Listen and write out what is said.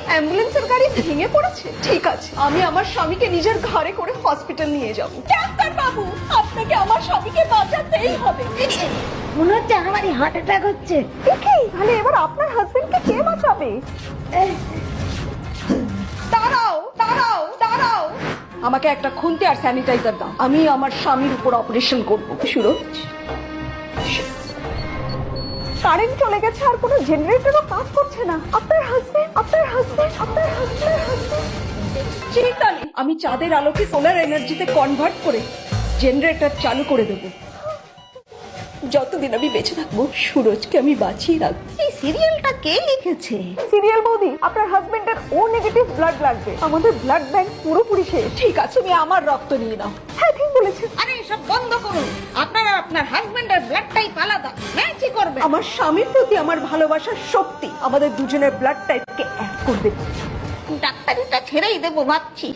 অ্যাম্বুলেন্সের গাড়ি ভেঙে পড়েছে। ঠিক আছে, আমি আমার স্বামীকে নিজের ঘরে করে হসপিটাল নিয়ে যাব। ডাক্তার বাবু, আপনাকে আমার স্বামীকে বাঁচাতেই হবে। মনে হচ্ছে আমারই হার্ট অ্যাটাক হচ্ছে। তাহলে এবার আপনার হাজবেন্ডকে কে বাঁচাবে? দাঁড়াও দাঁড়াও দাঁড়াও, আমাকে একটা খুন্তি আর স্যানিটাইজার দাও। আমি আমার স্বামীর উপর অপারেশন করব। সুরজ, কারেন্ট চলে গেছে আর কোনো জেনারেটরও কাজ করছে না। আপনার হাজবেন্ড চিন্তা নেই, আমি চাঁদের আলোকে সোলার এনার্জিতে কনভার্ট করে জেনারেটর চালু করে দেবো। যতদিন আমি বেঁচে থাকবো সুরজকে আমি বাঁচিয়ে রাখবো। এই সিরিয়ালটা কে লিখেছে? সিরিয়াল বৌদি, আপনার হাজবেন্ডের ও নেগেটিভ ব্লাড লাগবে। আমাদের ব্লাড ব্যাংক পুরোপুরি শেষ। ঠিক আছে, তুমি আমার রক্ত নিয়ে নাও। হ্যাঁ, ঠিক বলেছেন। আরে এসব বন্ধ করুন। আপনারা আপনার হাজবেন্ডের ব্লাডটাই আলাদা, ম্যাচই করবে। আমার স্বামীর প্রতি আমার ভালোবাসার শক্তি আমাদের দুজনের ব্লাড টাইপকে এক করে দেবে। ডাক্তারিটা ছেড়েই দেবো ভাবছি।